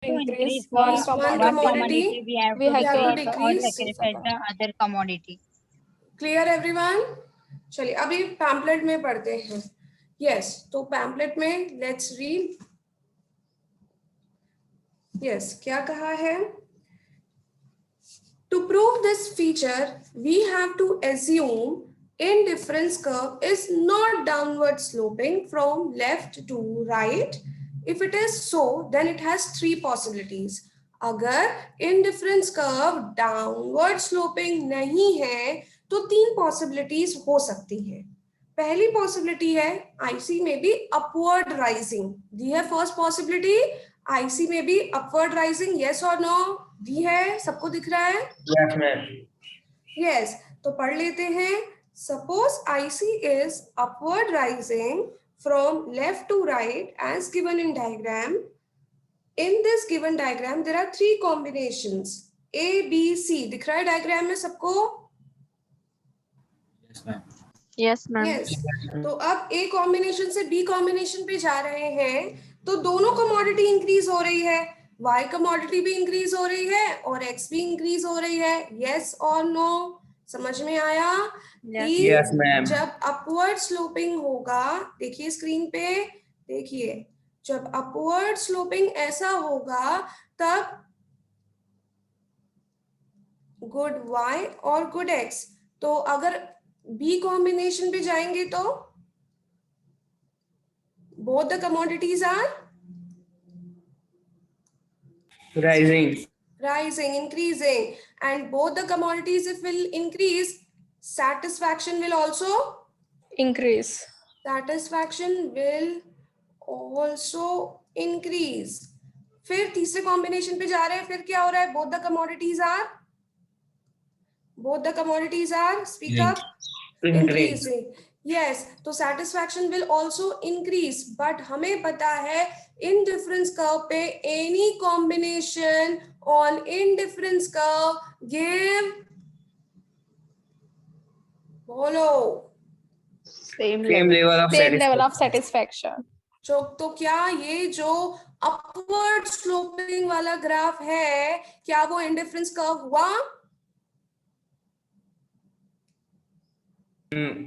increase one one commodity, commodity, we have we to have to decrease or sacrifice the other commodity. Clear everyone? चलिए अभी pamphlet में पढ़ते हैं. Yes, तो pamphlet में let's read. Yes, क्या कहा है? To prove this feature, we have to assume indifference curve is not downward sloping from left to right. If it is so, then it has three possibilities. अगर indifference curve downward sloping नहीं है, तो तीन possibilities हो सकती हैं. पहली possibility है IC में भी upward rising. दी है first possibility, IC में भी upward rising. Yes or no? दी है, सबको दिख रहा है? Yes, ma'am. Yes, तो पढ़ लेते हैं. Suppose IC is upward rising from left to right as given in diagram. In this given diagram, there are three combinations A, B, C. दिख रहा है diagram में सबको? Yes, ma'am. Yes, ma'am. Yes. तो अब A combination से B combination पे जा रहे हैं, तो दोनों commodity increase हो रही है. Y commodity भी increase हो रही है और X भी increase हो रही है. Yes or no? समझ में आया? Yes, ma'am. जब upward sloping होगा, देखिए स्क्रीन पे, देखिए जब upward sloping ऐसा होगा, तब good Y और good X. तो अगर B combination पे जाएंगे तो both the commodities are rising, increasing, and both the commodities if will increase, satisfaction will also increase. satisfaction will also increase. फिर तीसरे कॉम्बिनेशन पे जा रहे हैं, फिर क्या हो रहा है? both the commodities are speak up, increasing. Yes, तो satisfaction will also increase, but हमें पता है indifference curve पे any combination on indifference curve give बोलो Same level of satisfaction. तो क्या ये जो upward sloping वाला ग्राफ है, क्या वो indifference curve हुआ?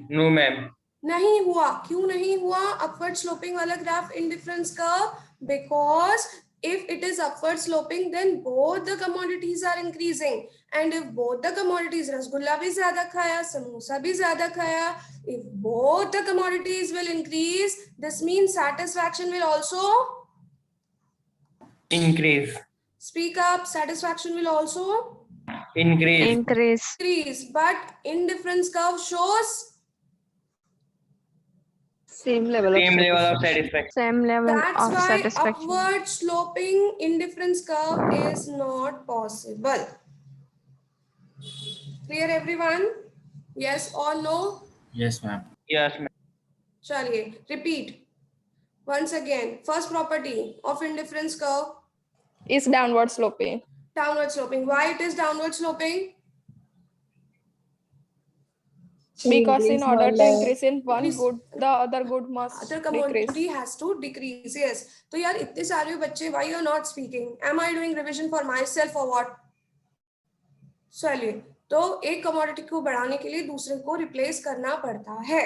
No, ma'am. नहीं हुआ. क्यों नहीं हुआ upward sloping वाला graph indifference curve? Because if it is upward sloping, then both the commodities are increasing, and if both the commodities, rasgulla भी ज्यादा खाया, समोसा भी ज्यादा खाया, if both the commodities will increase, this means satisfaction will also Increase. speak up. Satisfaction will also Increase. but indifference curve shows Same level of satisfaction. Same level that's of why satisfaction. upward sloping indifference curve is not possible. Clear everyone? Yes or no? Yes, ma'am. Yes, ma'am. Chaliye, repeat once again. First property of indifference curve, Is downward sloping. downward sloping. Why it is downward sloping? Because in order to increase in one Please. good, the other good must Other decrease. commodity has to decrease. Yes. तो यार इतने सारे बच्चे, why you are not speaking? Am I doing revision for myself or what? चलिए, तो एक commodity को बढ़ाने के लिए दूसरे को replace करना पड़ता है.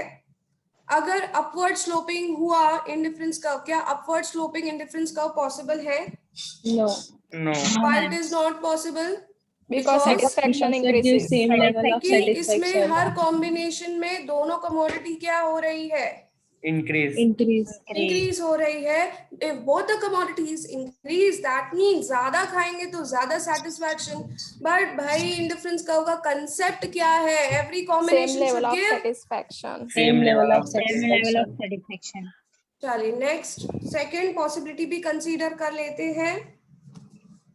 अगर upward sloping हुआ indifference curve, क्या upward sloping indifference curve possible है? No. No. Why it is not possible? Because satisfaction increases. Same level of कि इसमें हर combination में दोनों commodity क्या हो रही है? Increase. Increase हो रही है. If both the commodities increase, that means ज्यादा खाएंगे तो ज्यादा satisfaction. But भाई indifference curve का concept क्या है? Every combination Same level should of give satisfaction. Same level of satisfaction. चलिए next second possibility भी consider कर लेते हैं.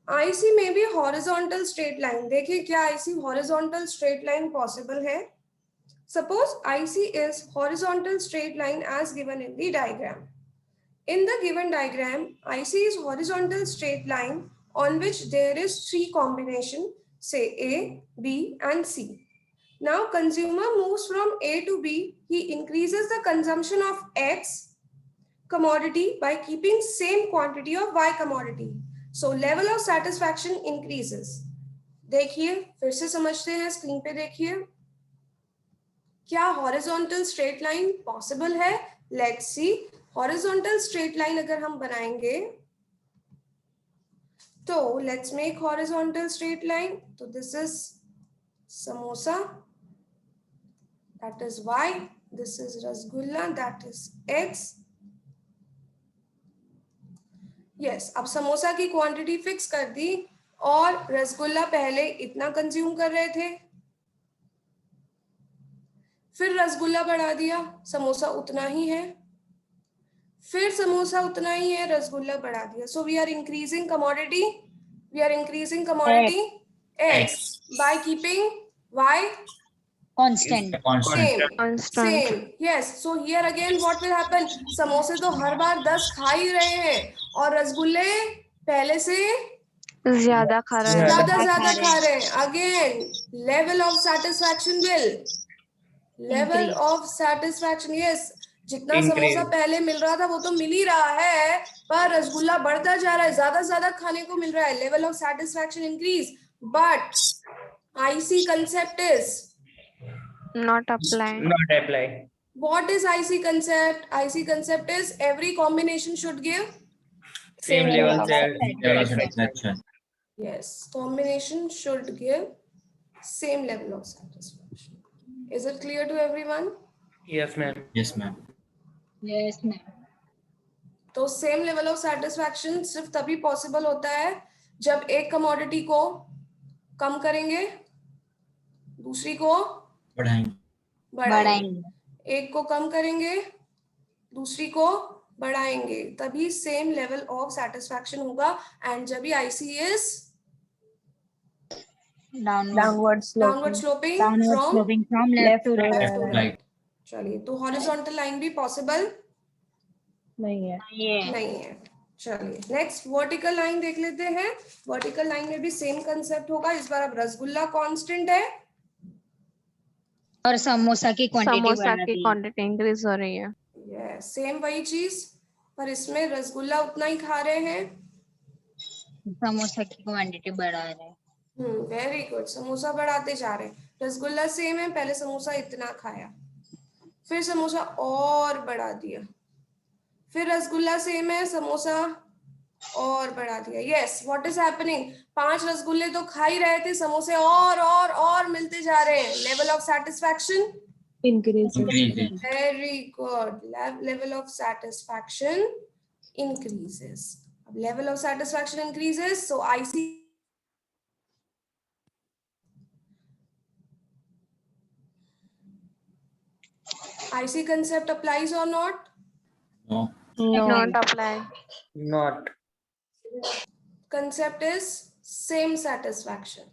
IC में भी horizontal straight line. देखिए क्या IC horizontal straight line possible है? Suppose IC is horizontal straight line as given in the diagram. In the given diagram, IC is horizontal straight line on which there is three combination, say A, B and C. Now consumer moves from A to B. He increases the consumption of X commodity by keeping same quantity of Y commodity. So level of satisfaction increases. देखिए फिर से समझते हैं, screen पे देखिए, क्या horizontal straight line possible है? Let's see. Horizontal straight line अगर हम बनाएंगे तो let's make horizontal straight line. तो this is samosa, that is y, this is rasgulla, that is x. yes, अब समोसा की क्वांटिटी फिक्स कर दी और रसगुल्ला पहले इतना कंज्यूम कर रहे थे, फिर रसगुल्ला बढ़ा दिया, समोसा उतना ही है, फिर समोसा उतना ही है, रसगुल्ला बढ़ा दिया. So we are increasing commodity, x by keeping y Constant. same. Yes, so here again what will happen? समोसे तो हर बार 10 खा ही रहे हैं और रसगुल्ले पहले से ज्यादा खा रहा है. ज्यादा खा रहे हैं. Again level of satisfaction yes, जितना Increase. समोसा पहले मिल रहा था वो तो मिल ही रहा है, पर रसगुल्ला बढ़ता जा रहा है, ज्यादा खाने को मिल रहा है. Level of satisfaction increase, but IC concept is Not applying. Not apply. what is IC concept? IC concept is every combination should give Same level of satisfaction. yes, combination should give same level of satisfaction. Is it clear to everyone? Yes, ma'am. Yes, ma'am. तो same level of satisfaction सिर्फ तभी possible होता है जब एक commodity को कम करेंगे, दूसरी को बढ़ाएंगे, एक को कम करेंगे, दूसरी को बढ़ाएंगे, तभी सेम लेवल ऑफ सेटिस्फैक्शन होगा. एंड जब भी IC is Downward sloping from left to right. चलिए, तो हॉरिजॉन्टल लाइन भी पॉसिबल नहीं है. नहीं है. चलिए नेक्स्ट वर्टिकल लाइन देख लेते हैं. वर्टिकल लाइन में भी सेम कंसेप्ट होगा. इस बार अब रसगुल्ला कांस्टेंट है और समोसा की क्वांटिटी इंक्रीज हो रही है. सेम वही चीज, पर इसमें रसगुल्ला उतना ही खा रहे हैं. समोसा की क्वांटिटी बढ़ा रहे हैं. Very good. समोसा बढ़ाते जा रहे हैं. रसगुल्ला सेम है, पहले समोसा इतना खाया, फिर समोसा और बढ़ा दिया, फिर रसगुल्ला सेम है, समोसा और बढ़ा दिया. Yes, what is happening? 5 रसगुल्ले तो खा ही रहे थे, समोसे और मिलते जा रहे हैं. Level of satisfaction increase. Very good. Level of satisfaction increases. अब level of satisfaction increases, so IC concept applies or not? No. Not apply. Not. Concept is same satisfaction.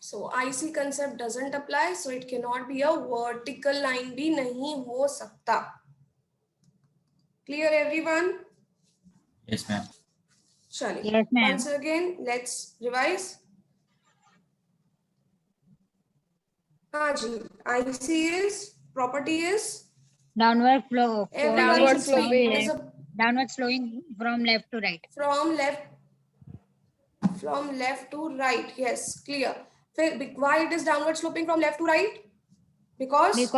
So IC concept doesn't apply, so it cannot be a vertical line भी नहीं हो सकता. Clear everyone? Yes, ma'am. चलिए, Yes, ma'am. once again let's revise. हाँ जी, IC is property is Downward flow. Downward sloping. It is a Downward flowing from left to right. from left to right. Yes, clear. Why it is downward sloping from left to right? Because We in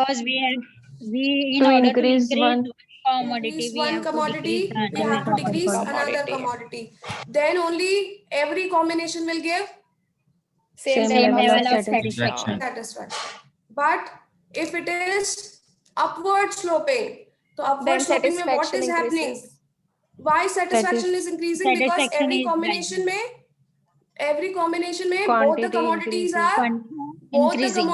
To order increase to increase one commodity, increase we one have to commodity, decrease we have to decrease commodity. another commodity. Then only every combination will give same Same level level of of satisfaction. satisfaction. But if it is upward sloping, so upward Then sloping में what satisfaction is happening? increases. Why satisfaction is increasing? Because Satisfaction every is combination में both the Quantity commodities increases. are increasing.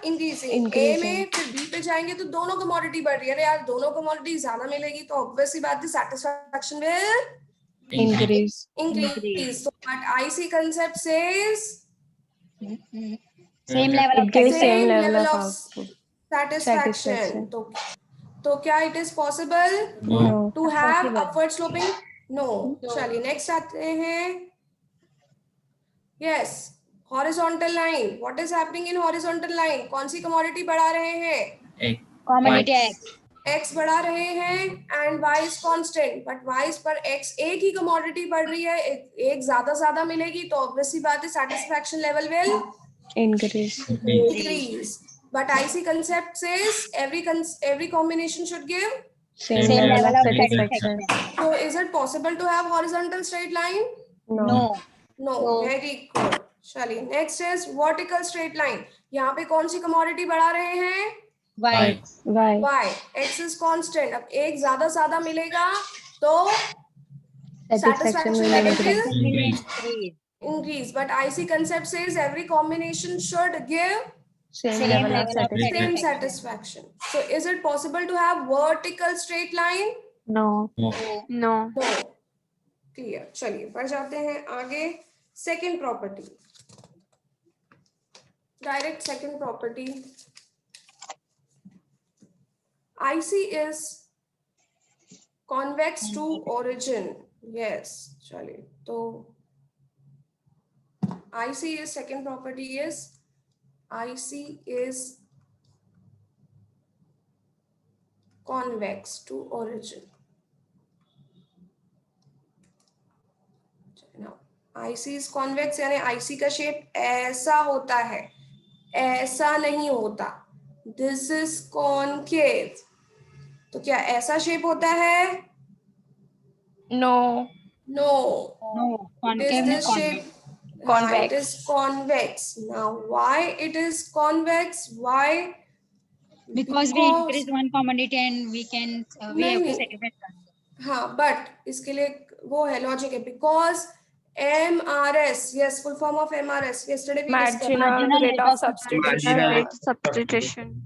increasing. A में फिर B पे जाएंगे तो दोनों commodity बढ़ रही है. अरे यार दोनों commodity ज्यादा मिलेगी तो obvious सी बात है, satisfaction will Increase. increase. So what IC concept says, Same level of It gives satisfaction. same level of of output. satisfaction. तो क्या it is possible No. to have upward sloping? No. चलिए next आते हैं. Yes, horizontal line. What is happening in horizontal line? कौन सी commodity बढ़ा रहे हैं? Commodity X. x बढ़ा रहे हैं and y is constant, but y पर x एक ही कमोडिटी बढ़ रही है, एक ज्यादा मिलेगी तो ऑब्वियसली बात है satisfaction level will Increase. increase. But IC concept says every combination should give. Same Same level level of of satisfaction. satisfaction. So is it possible to have horizontal straight line? No. No. No. Very good. चलिए next is vertical straight line. यहाँ पे कौन सी commodity बढ़ा रहे हैं? Why? Why? Y. X is constant. अब एक ज्यादा मिलेगा तो Satisfaction will level increase. will Increase. increase. But IC concept says every combination should give Same Same level of level of satisfaction. same satisfaction. So is it possible to have vertical straight line? No. No. No. No. Clear. चलिए बढ़ जाते हैं आगे. Second property. Direct second property. IC is convex to origin. Yes. चलिए तो IC is second property is IC is convex to origin. Now, IC is convex यानी IC का shape ऐसा होता है, ऐसा नहीं होता. This is concave. तो क्या ऐसा शेप होता है? No. No. No. It is Concave this no shape. Convex. It is convex. Now, why it is convex? Why? Because we increase one commodity and we can we have to नहीं. sacrifice. हाँ, but इसके लिए वो है logic है because MRS, yes, full form of MRS. Yesterday we discussed. Marginal rate of substitution. Marginal Rate substitution.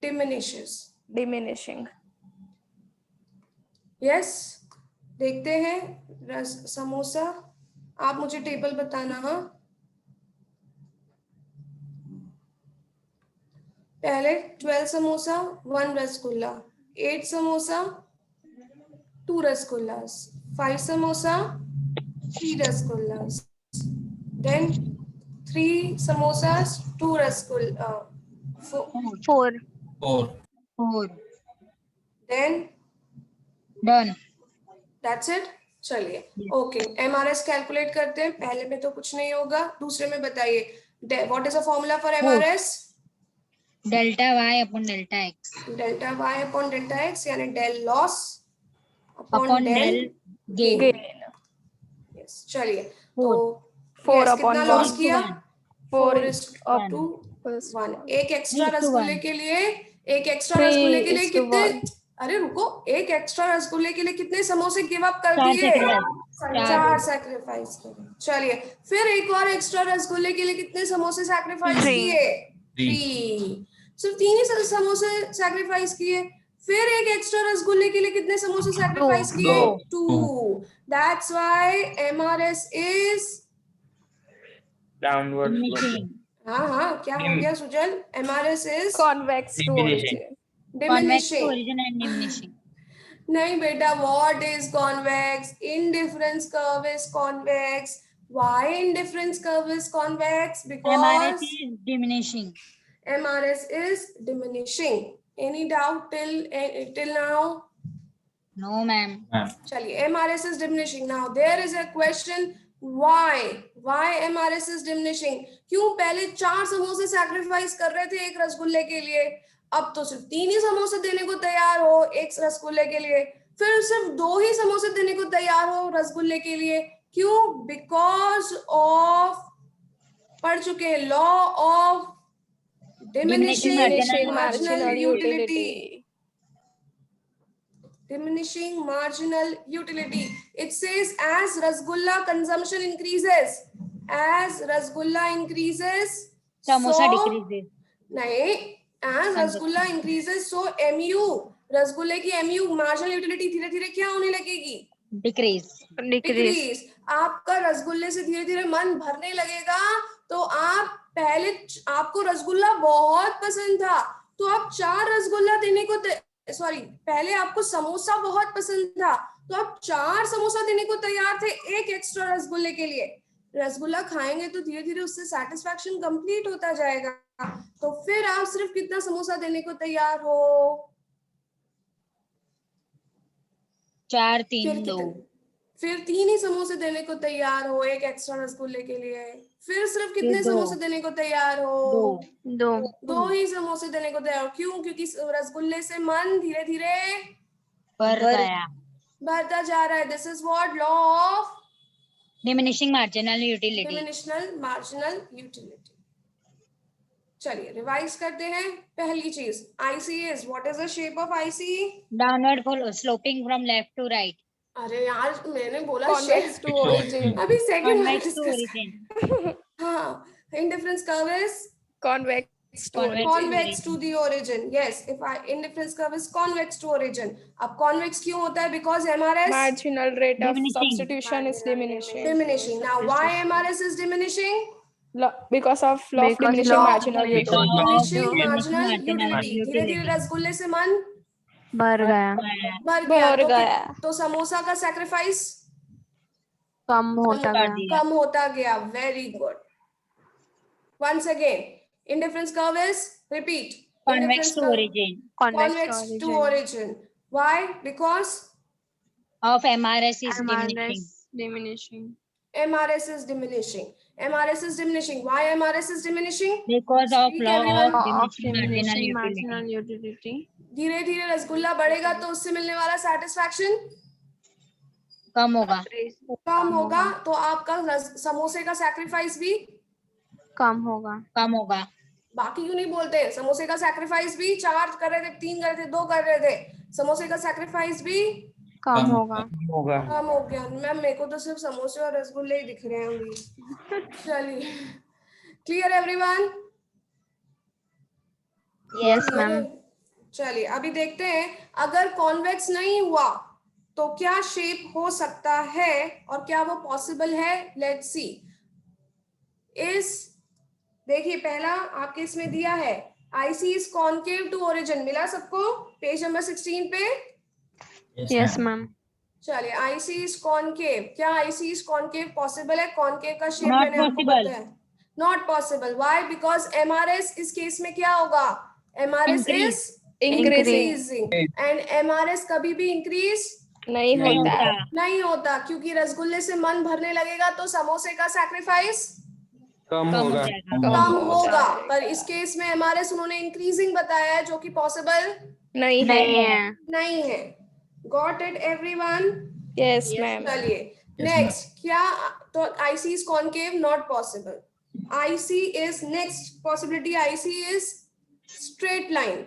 Diminishes. Diminishing. Yes. देखते हैं समोसा. आप मुझे टेबल बताना. हाँ, पहले 12 samosa 1 rasgulla, 8 samosa 2 rasgullas, 5 samosa 3 rasgullas, then 3 samosas 2 rasgulla, 4. 4. 4. then Done. that's it. चलिए okay, MRS calculate करते हैं. पहले में तो कुछ नहीं होगा, दूसरे में बताइए. What is a formula for MRS? Delta y upon delta x. Delta y upon delta x यानी del loss Upon del gain. Gain. Yes. चलिए Four. तो 4 yes, upon कितना 1. लॉस किया? 4 4 is up to plus 1. एक extra 3 to रसगुल्ले 1. के लिए, एक एक्स्ट्रा 3 रसगुल्ले के लिए is to कितने? 1. अरे रुको, एक एक्स्ट्रा रसगुल्ले के लिए कितने समोसे गिव अप कर 4 दिए? sacrifice. 4 सैक्रिफाइस करे. चलिए फिर एक और एक्स्ट्रा रसगुल्ले के लिए कितने समोसे सैक्रिफाइस 3. किए? 3. 3. सिर्फ 3 ही समोसे सैक्रिफाइस किए. फिर एक एक्स्ट्रा रसगुल्ले के लिए कितने समोसे सैक्रिफाइस किए? 2. That's why MRS is Downward Diminishing. हाँ, क्या हो गया Sujal? MRS is Convex to Diminishing. origin. Convex to diminishing. origin and diminishing. नहीं बेटा, what is convex? Indifference curve is convex. Why indifference curve is convex? MRS Because is diminishing. MRS is diminishing. Any doubt till now? No, ma'am. चलिए, MRS is diminishing. Now there is a question. Why MRS is diminishing? क्यों पहले 4 समोसे sacrifice कर रहे थे एक रसगुल्ले के लिए, अब तो सिर्फ 3 ही समोसे देने को तैयार हो एक रसगुल्ले के लिए, फिर सिर्फ 2 ही समोसे देने को तैयार हो रसगुल्ले के लिए. क्यों? बिकॉज ऑफ, पढ़ चुके हैं, law of Diminishing diminishing Marginal marginal utility. utility. Diminishing marginal utility. It says as rasgulla consumption increases, as rasgulla increases, Samosa so decreases. नहीं, as rasgulla increases, so MU, रसगुल्ले की MU marginal utility धीरे धीरे क्या होने लगेगी? Decrease. Decrease. Decrease. आपका रसगुल्ले से धीरे धीरे मन भरने लगेगा, तो आप पहले, आपको रसगुल्ला बहुत पसंद था तो आप 4 रसगुल्ला देने को सॉरी पहले आपको समोसा बहुत पसंद था तो आप 4 समोसा देने को तैयार थे एक एक्स्ट्रा रसगुल्ले के लिए. रसगुल्ला खाएंगे तो धीरे धीरे उससे सेटिस्फैक्शन कंप्लीट होता जाएगा, तो फिर आप सिर्फ कितना समोसा देने को तैयार हो? 4 फिर 3 2 कितने? फिर 3 ही समोसे देने को तैयार हो एक एक्स्ट्रा रसगुल्ले के लिए। फिर सिर्फ कितने दो। समोसे देने को तैयार हो? 2 दो 2 ही समोसे देने को तैयार हो। क्यों? क्योंकि रसगुल्ले से मन धीरे धीरे बढ़ गया। बढ़ता जा रहा है। This is what? Law of Diminishing marginal utility. Diminishing marginal utility. चलिए रिवाइज करते हैं। पहली चीज IC is, what is the shape of IC? Downward sloping from left to right. अरे यार मैंने बोला convex to origin अभी सेकंड वाला Convex to डिस्कस। origin. हाँ, indifference curve is convex to Convex. origin convex to the origin. Yes, if I indifference curve is convex to origin. अब convex क्यों होता है? Because MRS marginal rate of Diminishing. substitution is diminishing diminishing. Now why MRS is diminishing? because of law of Because diminishing law of marginal Because utility. diminishing Diminishing marginal marginal utility. धीरे धीरे utility. रसगुल्ले से मन बढ़ गया बढ़ गया। बढ़ तो गया। तो समोसा का सैक्रिफाइस कम होता कर गया दिया। कम होता गया। Very good. Once again, indifference curve is, repeat. Convex Indifference to curve- origin. Convex to origin. Why? Because Of MRS is diminishing. MRS diminishing MRS is diminishing. MRS is diminishing. Why MRS is diminishing? Because of Speak law everyone. of of diminishing diminishing marginal marginal utility. utility धीरे धीरे रसगुल्ला बढ़ेगा तो उससे मिलने वाला satisfaction कम होगा। कम होगा। तो आपका समोसे का सैक्रिफाइस भी कम होगा कम होगा। बाकी क्यों नहीं बोलते? समोसे का सैक्रिफाइस भी 4 कर रहे थे, 3 कर रहे थे, 2 कर रहे थे। समोसे का सैक्रिफाइस भी कम होगा होगा। कम हो गया। मैम मेरे को तो सिर्फ समोसे और रसगुल्ले ही दिख रहे हैं अभी। चलिए, क्लियर एवरीवन? यस मैम चलिए अभी देखते हैं अगर कॉन्वेक्स नहीं हुआ तो क्या शेप हो सकता है और क्या वो पॉसिबल है। Let's see. इस देखिए पहला आपके इसमें दिया है IC is concave to origin. मिला सबको? पेज नंबर 16 पे। यस मैम चलिए आईसी इज कॉनकेव। क्या आईसी इज कॉनकेव पॉसिबल है? कॉनकेव का शेप Not मैंने आपको possible. बताया। Not possible. Why? Because MRS इस केस में क्या होगा? MRS Increase. Is Increasing. Increasing and MRS कभी भी इंक्रीज नहीं नहीं होता होता। नहीं होता क्योंकि रसगुल्ले से मन भरने लगेगा तो समोसे का सैक्रिफाइस कम कम हो होगा। जाएगा। कम हो होगा। जाएगा। पर इस केस में एमआरएस उन्होंने इंक्रीजिंग बताया है जो कि पॉसिबल नहीं नहीं है है। नहीं है। Got it everyone? Yes ma'am चलिए Yes, नेक्स्ट। क्या तो IC is concave? Not possible. IC is next possibility. IC is straight line.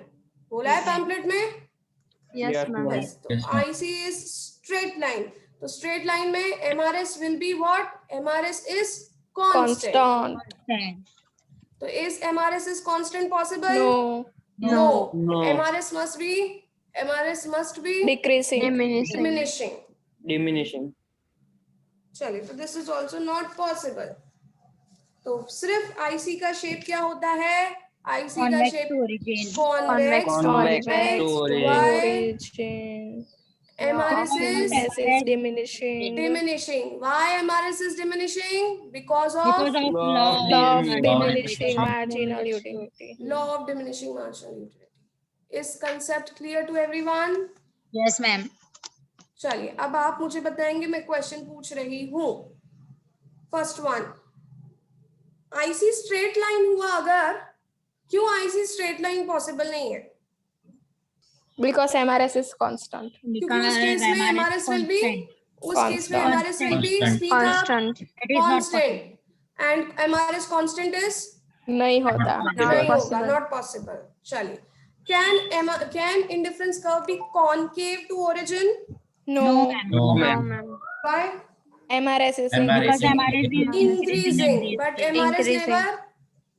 बोला है पैम्पलेट में? Yes Yes, ma'am ma'am. Yes, तो Yes, ma'am. IC is straight line. तो straight line में MRS will be what? MRS is constant. constant तो is MRS is constant possible? no No. No. MRS must be decreasing diminishing. Diminishing. चलिए तो this is also not possible. तो सिर्फ IC का shape क्या होता है? IC का Convex shape to origin. convex to Convex origin. to origin. Why? origin MRS is MRS is diminishing diminishing. Why MRS is diminishing? Because Because of of Law law of of law of diminishing diminishing marginal utility law of diminishing marginal utility. Is concept clear to everyone? Yes, ma'am. चलिए अब आप मुझे बताएंगे। मैं question पूछ रही हूँ। First one, IC straight line हुआ अगर, क्यों आईसी स्ट्रेट लाइन पॉसिबल नहीं है? because MRS is constant क्योंकि उस केस में MRS will be, उस केस में Constant. MRS will be Constant. speak up constant It is not constant and MRS constant is नहीं होता नहीं होगा। possible. Not possible. चलिए can indifference curve be concave to origin? no No, ma'am. No, no ma'am. ma'am by MRS is MRS Because MRS is increasing, but MRS Increasing. never.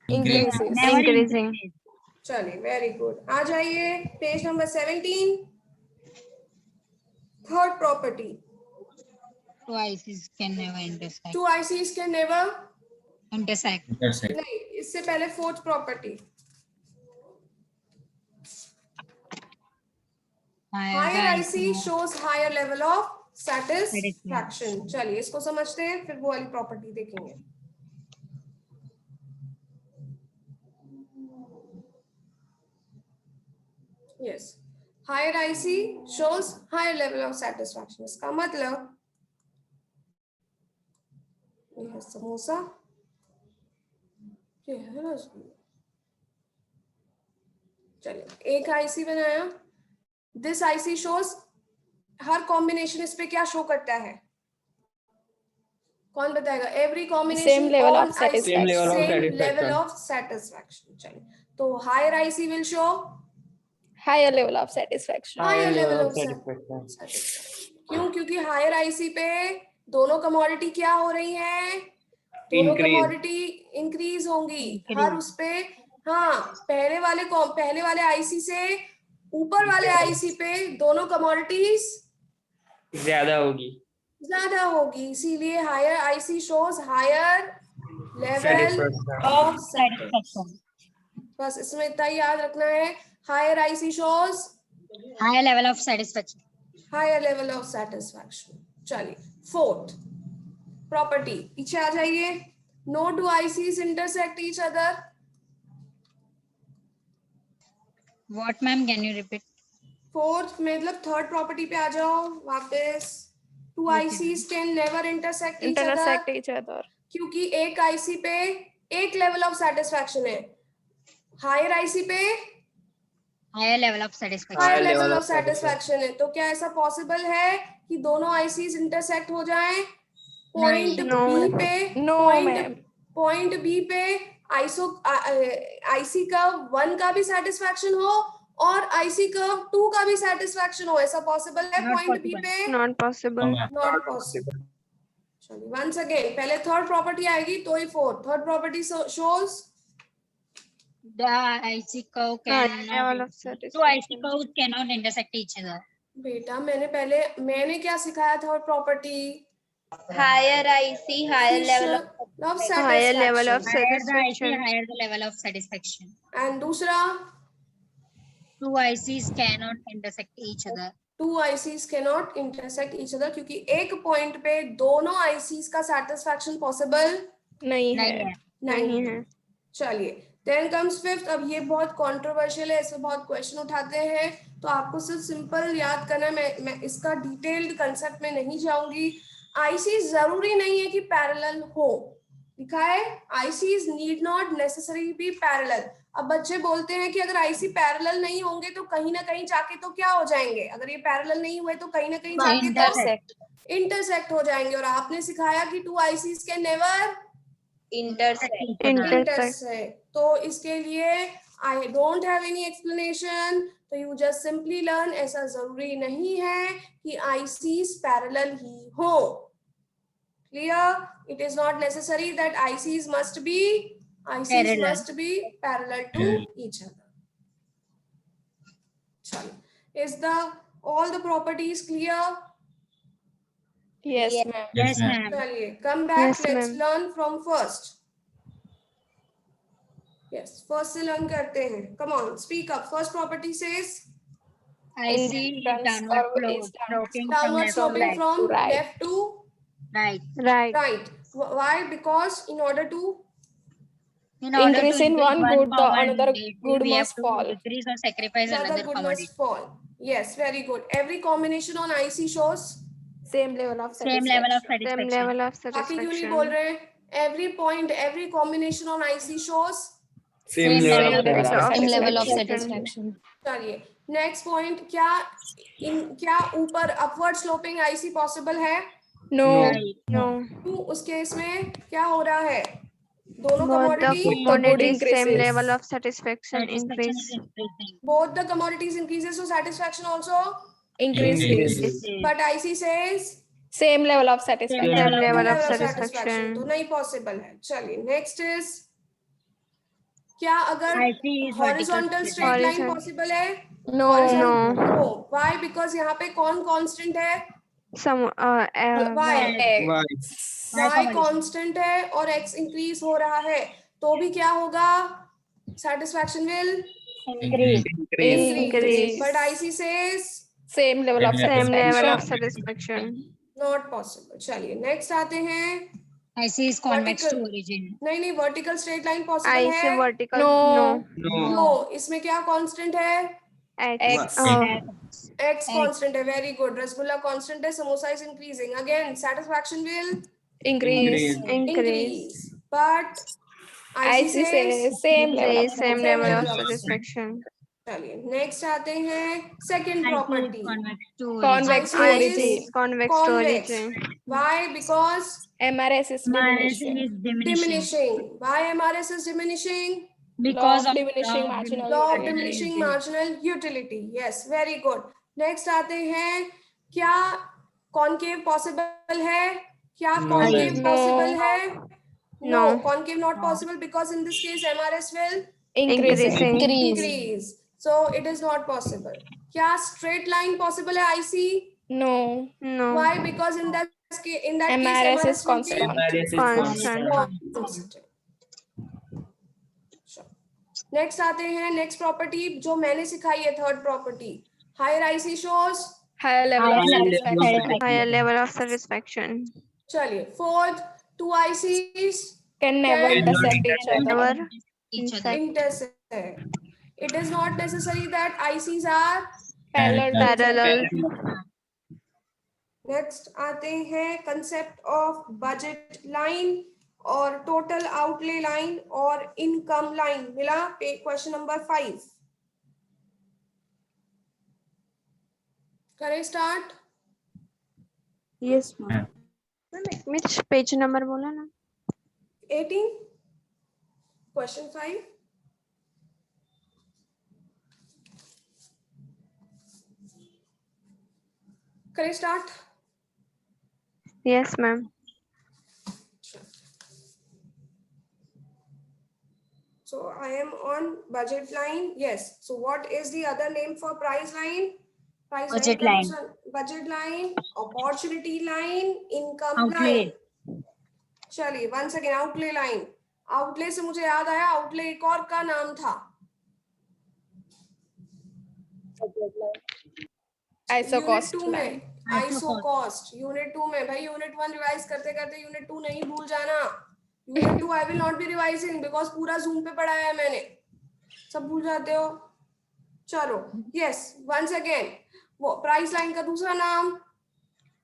increases Never increasing increases. चलिए very good. आ जाइए page number 17। Third property, Two ICs can never intersect. Two ICs can never. Intersect. Intersect. नहीं, इससे पहले fourth property, higher IC shows higher level of satisfaction. चलिए इसको समझते हैं फिर वो वाली प्रॉपर्टी देखेंगे। Yes, higher IC shows higher level of satisfaction. इसका मतलब ये है समोसा, ये है रसगुल्ला। चलिए एक आईसी बनाया, दिस आईसी शोज, हर कॉम्बिनेशन इस पे क्या शो करता है, कौन बताएगा? Every combination Same level of Same level of same level satisfaction. Of satisfaction. चलिए तो higher IC will show Higher level of satisfaction. Higher level of satisfaction. Satisfaction. क्यों? क्योंकि हायर आईसी पे दोनों कमोडिटी क्या हो रही हैं, दोनों Increase. कमोडिटी इंक्रीज होंगी हर उस पे। हाँ, पहले वाले आईसी से ऊपर वाले आईसी पे दोनों कमोडिटीज ज्यादा होगी. ज्यादा होगी, इसीलिए higher IC shows higher level Satisfaction. Of Satisfaction. बस इसमें इतना ही याद रखना है, higher IC shows Higher level of satisfaction. Higher level of satisfaction. चलिए फोर्थ प्रॉपर्टी, पीछे आ जाइए। No two ICs intersect each other. What, ma'am? Can you repeat? Fourth मतलब थर्ड प्रॉपर्टी पे आ जाओ वापस। Two ICs can never intersect each Intersect other, each other. क्योंकि एक आईसी पे एक लेवल ऑफ सेटिस्फैक्शन है, हायर आईसी पे Higher level of satisfaction. Higher Higher level level of of satisfaction. Satisfaction है। तो क्या ऐसा पॉसिबल है कि दोनों आईसीज इंटरसेक्ट हो जाएं? Point No. बी पे No, ma'am. पॉइंट बी पे आईसी कर्व 1 का भी सेटिस्फैक्शन हो और आईसी कर्व 2 का भी सेटिस्फैक्शन हो, ऐसा पॉसिबल है? Not point B possible. पे Not possible. Not possible. चलिए वंस अगेन, पहले थर्ड प्रॉपर्टी आएगी तो ही fourth. Third property shows The IC curve Higher cannot. level of Two IC satisfaction. curves cannot intersect each other. बेटा मैंने क्या सिखाया third property? Higher IC, higher level of of Higher level of satisfaction. Higher the IC, satisfaction. higher the level of satisfaction. And दूसरा, Two ICs cannot intersect each other. Two ICs cannot intersect each other, क्योंकि एक point पे दोनों ICs का satisfaction possible नहीं नहीं है. है. नहीं है. चलिए देन कम्स फिफ्थ। अब ये बहुत कंट्रोवर्शियल है, इसमें बहुत क्वेश्चन उठाते हैं, तो आपको सिर्फ सिंपल याद करना है, मैं इसका डिटेल्ड कंसेप्ट में नहीं जाऊंगी। आईसी जरूरी नहीं है कि पैरेलल हो, लिखा है ICs need not necessary be parallel. अब बच्चे बोलते हैं कि अगर आईसी पैरेलल नहीं होंगे तो कहीं ना कहीं जाके तो क्या हो जाएंगे, अगर ये पैरेलल नहीं हुए तो कहीं ना कहीं जाके तो Intersect. इंटरसेक्ट हो जाएंगे। और आपने सिखाया कि टू आईसीज के नेवर intersect. intersect, तो इसके लिए I don't have any explanation, तो यू जस्ट सिंपली लर्न, ऐसा जरूरी नहीं है कि आईसीज पैरेलल ही हो। Clear? It is not necessary that ICs must be parallel to each other. चलिए, is the all the properties clear? Yes, ma'am. Yes, ma'am. चलिए come back, Yes, let's ma'am. learn from first. Yes, first से learn करते हैं। Come on, speak up. First property says IC Inductance downward or flow, is sloping from downward left to sloping right. from right. left to Right. Right. right. Why? Because in order to In order Increase to in increase one good, the commodity, another good we have must to fall. decrease or sacrifice the other another good commodity. must fall. Yes, very good. Every combination on IC shows Same level of Same level of satisfaction. satisfaction. Same level of बाकी क्यों नहीं satisfaction. बोल रहे हैं? Every point, every combination on IC shows Same level of level of satisfaction. Same level of satisfaction. satisfaction. चलिए next point, क्या ऊपर upward sloping IC possible है? No. Right. No. क्यों? उस केस में क्या हो रहा है, दोनों Both the commodity commodities same increases. level of satisfaction Satisfaction increase. is increasing. both the commodities increases, so satisfaction also, Increases. Increases. but IC says Same level of Same satisfaction. level Same of level of satisfaction, satisfaction. तो नहीं possible है। चलिए next is, क्या अगर IC is horizontal vertical straight line Horizontal. Possible है? No. Horizontal- No. no. Why? Because यहाँ पे कौन कांस्टेंट है? Some Why? X. Why? y constant है और x इंक्रीज हो रहा है, तो भी क्या होगा? Satisfaction will increase. Increase. But IC says Same level of Same satisfaction. level of satisfaction. Not possible. चलिए नेक्स्ट आते हैं। IC is convex Vertical. to origin. नहीं vertical straight line possible I say है? vertical. No. No. नो, इसमें क्या constant है? X. X constant है, very good. Rasgulla constant है, samosa is increasing. Again, satisfaction will Increase. increase. But IC IC says says same level of same level of satisfaction. चलिए next आते हैं second property. Convex to IC origin. is Convex to convex. origin. Why? Because MRS is diminishing. diminishing. Why MRS is diminishing? Because Law of of diminishing marginal Law of utility. diminishing marginal utility. Yes, very good. Next आते हैं, क्या concave possible है? क्या concave No. possible है? No, No. concave not possible because in this case MRS will Increasing. increase. So it is not possible. क्या straight line possible है IC? No. No. Why? Because in that case MRS is will be constant. MRS is Constant. constant. Next आते हैं next property जो मैंने सिखाई है, third property. Higher IC shows Higher level of Higher level of satisfaction. Higher level of satisfaction. चलिए fourth, two ICs Can never Can intersect each other. Never intersect. It is not necessary that ICs are. Parallel. Next आते हैं concept of budget line और total outlay line और income line. मिला question number 5. करें start. Yes, ma'am. Which page number बोला ना? 18. Question 5. करें start. Yes, ma'am. So I am on budget line. Yes. So what is the other name for price line? Price Budget line. line. Budget line, opportunity line, income Outlay. line. चलिए once again outlay line. Outlay से मुझे याद आया, outlay एक और का नाम था. ISO cost Unit 2 में line. ISO cost. Unit 2 में भाई Unit 1 रिवाइज करते करते Unit 2 नहीं भूल जाना. Unit 2 I will not be revising because पूरा Zoom पे पढ़ाया है मैंने. सब भूल जाते हो. चलो yes once again वो प्राइस लाइन का दूसरा नाम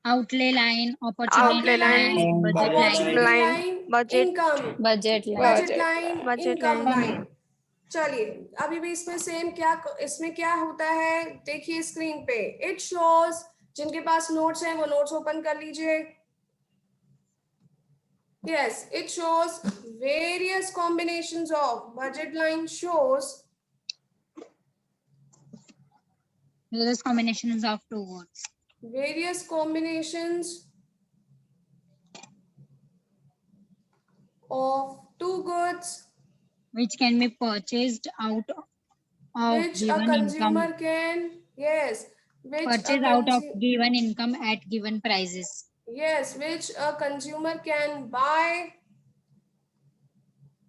outlay line, opportunity line, budget opportunity line. line, budget, income, budget budget line, budget income line. line. चलिए अभी भी इसमें सेम इसमें क्या होता है देखिए स्क्रीन पे. इट शोज, जिनके पास नोट्स हैं वो नोट्स ओपन कर लीजिए. Yes, it shows various combinations of budget line shows Various combinations of two words. various combinations of two goods Which can be purchased out of which a given consumer income. can which Purchase out of given income at given prices. which a consumer can buy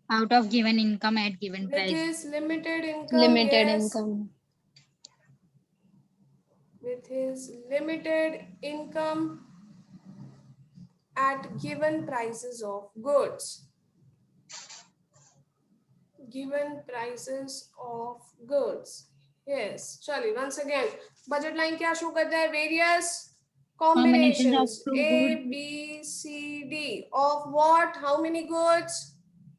Out of given income at given with price. his limited income. Limited yes, income. with his limited income at given prices of goods. Given prices of goods. Yes. चलिए once again budget line क्या show करता है? Various combinations Combinations of two A, goods. B, C, D of what? How many goods?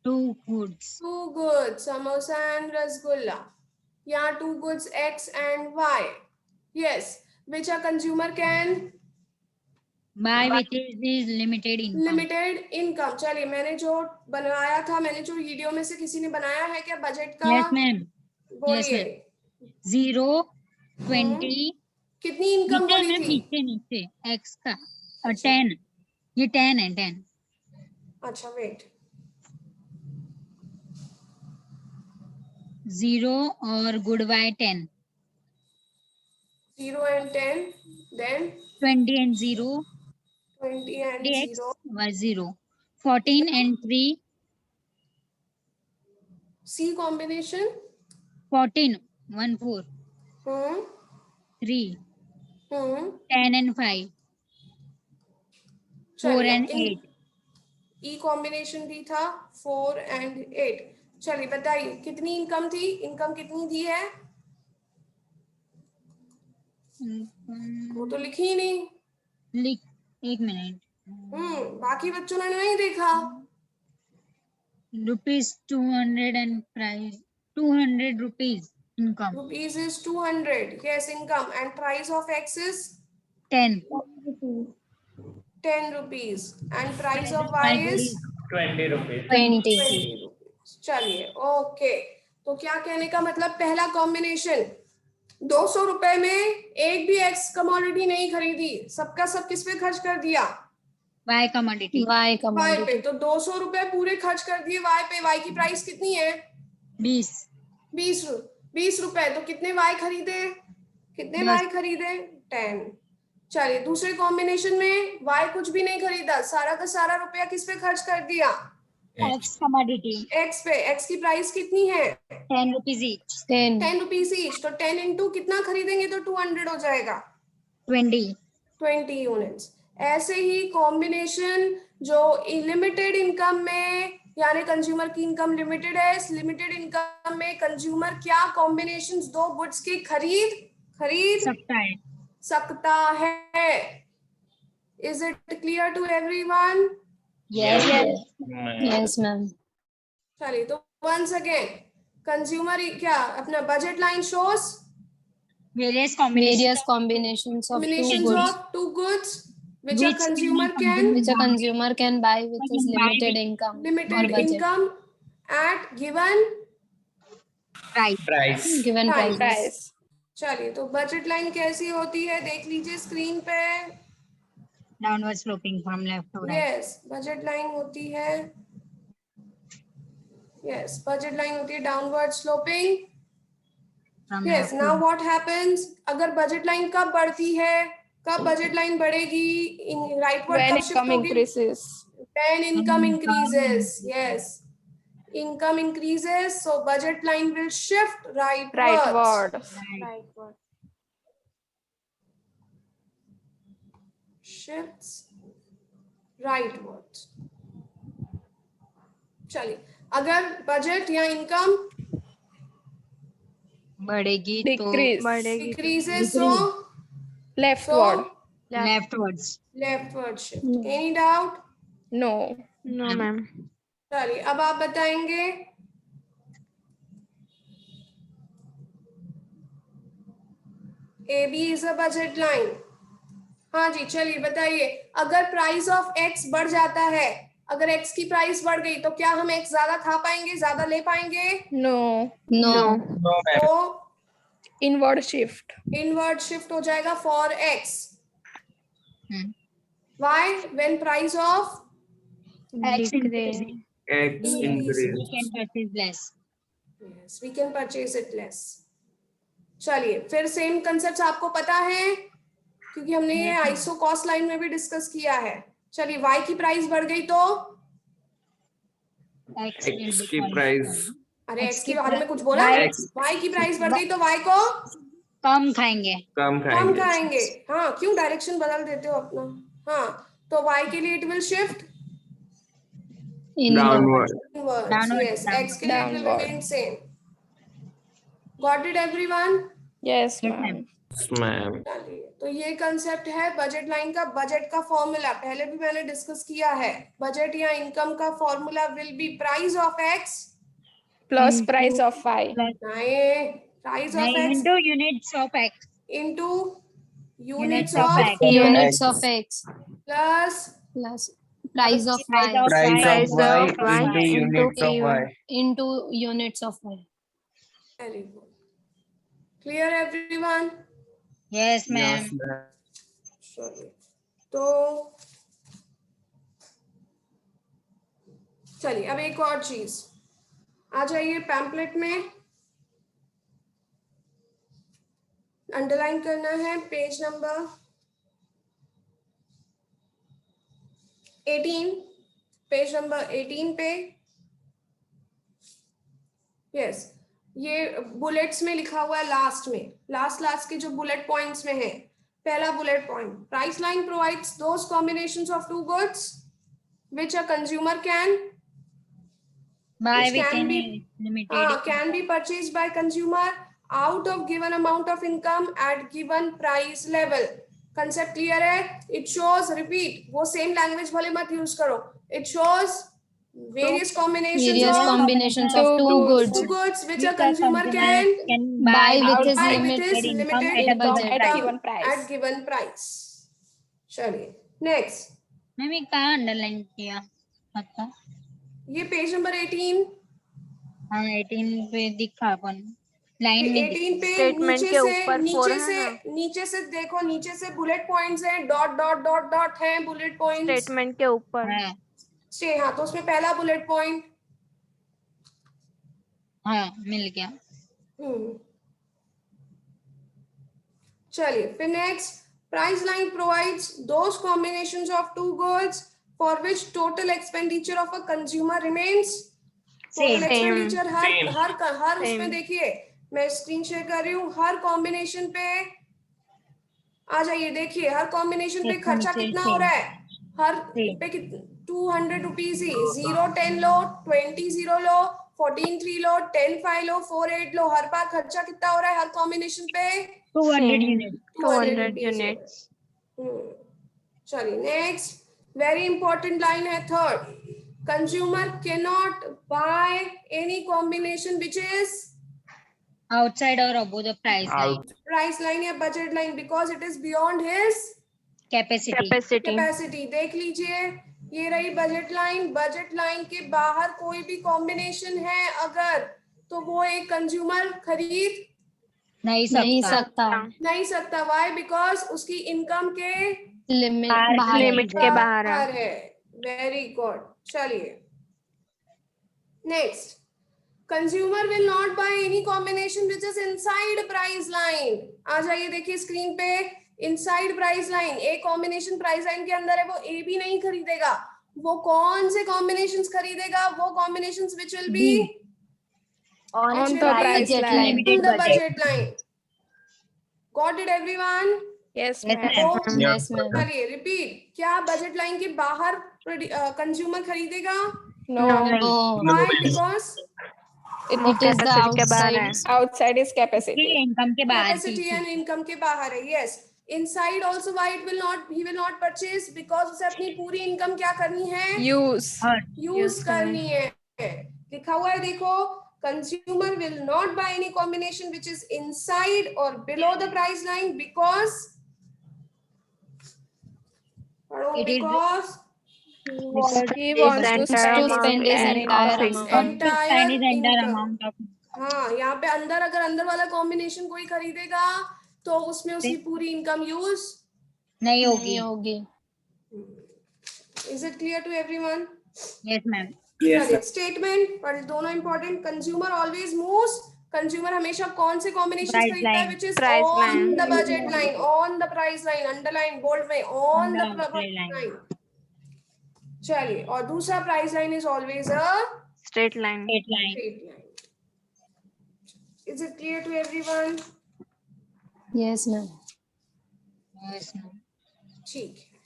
Two goods. Two goods, samosa and rasgulla. Yeah, two goods X and Y. Yes, which a consumer can Buy with his limited income. Limited income. चलिए मैंने जो बनाया था, मैंने जो video में से किसी ने बनाया है क्या बजट का? Yes, ma'am. बोलिए. 0, 20. कितनी इनकम नीचे बोली मैम, थी? नीचे x का 10. ये 10 है 10. अच्छा वेट. 0 और good by 10. 0 and 10, then 20 and 0. 20 and X 0. was 0. 14 and 3. C combination. 14, 1, 4. Hmm. 3. Hmm. 10 and 5. 4 चलिए, and 8. E combination भी था 4 and 8. चलिए बताइए कितनी इनकम थी? इनकम कितनी दी है? वो तो लिखी ही नहीं। लिख, एक मिनट। बाकी बच्चों ने नहीं देखा। Rupees 200 and price 200 rupees income Rupees is 200. Yes, income. And price of X is 10. 10 rupees. And price of Y is 20 rupees. 20. 20 rupees. चलिए, ओके। तो क्या कहने का मतलब, पहला कॉम्बिनेशन 200 रुपए में एक भी एक्स कमोडिटी नहीं खरीदी, सबका सब किस पे खर्च कर दिया? Y commodity. Y Y commodity. पे। तो 200 रुपए पूरे खर्च कर दिए वाई पे। वाई की प्राइस कितनी है? 20. 20 रुपए। तो कितने वाई खरीदे? कितने वाई खरीदे? 10। चलिए, दूसरे कॉम्बिनेशन में वाई कुछ भी नहीं खरीदा, सारा का सारा रुपया किस पे खर्च कर दिया? X commodity. एक्स पे। एक्स की प्राइस कितनी है? 10 rupees each. 10. 10 rupees each. तो 10 इंटू कितना खरीदेंगे तो 200 हो जाएगा? 20. 20 यूनिट्स। ऐसे ही कॉम्बिनेशन जो लिमिटेड इनकम में, यानी कंज्यूमर की इनकम लिमिटेड है, इस लिमिटेड इनकम में कंज्यूमर क्या कॉम्बिनेशंस दो गुड्स की खरीद सकता है। Is it clear to everyone? Yes. Yes, ma'am. चलिए, तो वंस अगेन, कंज्यूमर क्या अपना budget line shows Various Various combinations of two combinations goods of two goods which a Which consumer can can which a consumer can buy with his limited income or limited budget. income at given price. Given Price. prices. चलिए, तो budget line कैसी होती है देख लीजिए screen पे। Downward sloping from left to right. Yes, budget line होती है। यस, बजट लाइन होती है downward sloping. From yes, left to now what happens, अगर बजट लाइन कब बढ़ती है, कब बजट लाइन बढ़ेगी, राइटवर्ड When कब शिफ्ट income होगी? increases. When income increases. Yes, income increases, so budget line will shift rightwards. Rightwards. right. Shifts rightwards. चलिए, अगर बजट या इनकम बढ़ेगी तो Decrease. decreases, so Leftward. leftwards. leftward shift. Any doubt? No. No, ma'am. चलिए, अब आप बताएंगे। AB is a budget line. हाँ जी, चलिए बताइए, अगर प्राइस ऑफ एक्स बढ़ जाता है, अगर एक्स की प्राइस बढ़ गई तो क्या हम एक्स ज्यादा खा पाएंगे, ज्यादा ले पाएंगे? No. No. No, ma'am. तो Inward shift. इनवर्ड शिफ्ट हो जाएगा for x. Hmm. Why? When price of X increase. X increase. We can purchase less. yes, we can purchase it less. चलिए, फिर सेम कंसेप्ट आपको पता है क्योंकि हमने ये आइसो कॉस्ट लाइन में भी डिस्कस किया है। चलिए, y की प्राइस बढ़ गई तो X will X be की called प्राइस। अरे X x के की बारे में कुछ बोला? X y की प्राइस बढ़ गई तो y को कम खाएंगे. कम कम खाएंगे। खाएंगे। हाँ, क्यों डायरेक्शन बदल देते हो अपना? हाँ, तो y के लिए it will shift Downward. inwards. Downward, Yes, x के लिए it will downward. remain same. Got it everyone? Yes, Yes, ma'am. ma'am. Yes, ma'am. चलिए, तो ये कंसेप्ट है बजट लाइन का। बजट का फॉर्मूला पहले भी मैंने डिस्कस किया है। बजट या इनकम का formula will be price of x Plus price of Y. Price of x Into units of X. Into Units units of of X. Units of X plus plus price of Y Price of Y of Y into units of Y. into units of Y. Very good. Clear everyone? Yes, ma'am. Yes, ma'am. चलिए, तो चलिए अब एक और चीज आ जाइए pamphlet में, underline करना है पेज नंबर 18, पेज नंबर 18 पे। यस, ये बुलेट्स में लिखा हुआ है लास्ट में, लास्ट के जो बुलेट पॉइंट्स में है। पहला bullet point, price line provides those combinations of two goods which a consumer can Buy Which with can any be- limited. can be purchased by consumer out of given amount of income at given price level. Concept clear है? It shows, repeat, वो same language भले मत use करो. It shows various combinations of two two goods which a consumer can buy with his buy with his income limited at a income budget at price. given price. at given price. चलिए next. Ma'am ये कहाँ underline किया मतलब? ये page number 18. हाँ 18 पे दिखा अपन line में 18 पे Statement नीचे के से ऊपर four है ना? नीचे से देखो, नीचे से बुलेट पॉइंट्स हैं, डॉट डॉट डॉट डॉट है बुलेट पॉइंट्स. स्टेटमेंट के ऊपर हाँ हाँ, तो उसमें पहला बुलेट पॉइंट. हाँ मिल गया. चलिए फिर next. Price line provides those combinations of two goods for which total expenditure of a consumer remains. Total expenditure हर उसमें देखिए, मैं स्क्रीन शेयर कर रही हूँ, हर कॉम्बिनेशन पे आ जाइए. देखिए हर कॉम्बिनेशन पे खर्चा कितना हो रहा है. हर पे 200 रुपीज ही. 0 10 लो, 20 0 लो, 14 3 लो, 10 5 लो, 4 8 लो. हर बार खर्चा कितना हो रहा है हर कॉम्बिनेशन पे? 200 यूनिट. 200 units. चलिए नेक्स्ट. वेरी इंपॉर्टेंट लाइन है third. Consumer can not buy any combination which is outside or above the price line. Price line या budget line because it is beyond his Capacity. Capacity. देख लीजिए, ये रही budget line. Budget line के बाहर कोई भी कॉम्बिनेशन है अगर, तो वो एक कंज्यूमर खरीद नहीं सकता. व्हाई? बिकॉज उसकी इनकम के लिमिट के बाहर है. है. Very good. चलिए next. Consumer will not buy any combination which is inside price line. आ जाइए देखिए स्क्रीन पे. इनसाइड प्राइस लाइन, एक कॉम्बिनेशन प्राइस लाइन के अंदर है, वो ए भी नहीं खरीदेगा. वो कौन से कॉम्बिनेशंस खरीदेगा? वो combinations which will be On the price line. in the budget line. Got it everyone? Yes, Yes, ma'am. ma'am. Yes, ma'am. चलिए रिपीट. क्या बजट लाइन के बाहर कंज्यूमर खरीदेगा? No. Why? Because It is the outside. Outside is capacity. ये income के बाहर capacity and income के बाहर है. Yes. Inside also why it will not, he will not purchase because उसे अपनी पूरी इनकम क्या करनी है? Use. यूज करनी है. लिखा हुआ है देखो. Consumer will not buy any combination which is inside or below the price line because It is- because He wants to spend his entire amount. Spend his entire income. amount of. हाँ, यहाँ पे अगर अंदर वाला combination कोई खरीदेगा तो उसमें उसकी पूरी इनकम यूज नहीं होगी. Is it clear to everyone? Yes ma'am. Yes, sir. Statement पर दोनों important. Consumer always moves. Consumer हमेशा कौन से कॉम्बिनेशन Price खरीदता है? line. Which is Price on line. The budget line, on the price line, underline bold में, on the On the budget line. Line. चलिए, और दूसरा price line is always a Straight line. Straight line. Straight line. Is it clear to everyone? Yes, ma'am. Yes ma'am. ठीक है.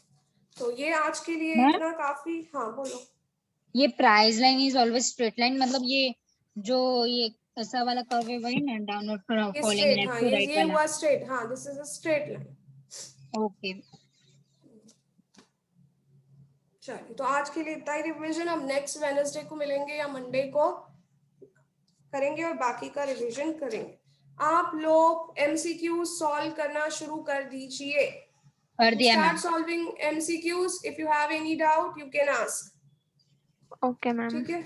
तो ये आज के लिए Ma'am? इतना काफी. हाँ बोलो. ये price line is always straight line मतलब ये जो ये ऐसा वाला कर्व है वही ना डाउनलोड पर ये फॉलोइंग स्ट्रेट. लेफ्ट हाँ, टू ये राइट वाला. हुआ स्ट्रेट. हाँ, this is a straight line. Okay. चलिए, तो आज के लिए इतना ही रिवीजन. हम नेक्स्ट वेडनेसडे को मिलेंगे या मंडे को करेंगे और बाकी का रिवीजन करेंगे. आप लोग एमसीक्यू सॉल्व करना शुरू कर दीजिए. कर दिया Start ma'am. solving MCQs. If you have any doubt, you can ask. Okay, ma'am. ठीक है?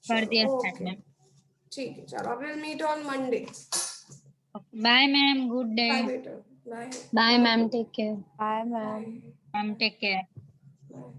कर दिया चलो, स्टार्ट okay. मैम. ठीक है, चलो. We'll meet on Monday. Bye ma'am. Good day. Bye, beta. Bye. Bye, ma'am. Take care. Bye, ma'am. Bye. Ma'am take care. Bye.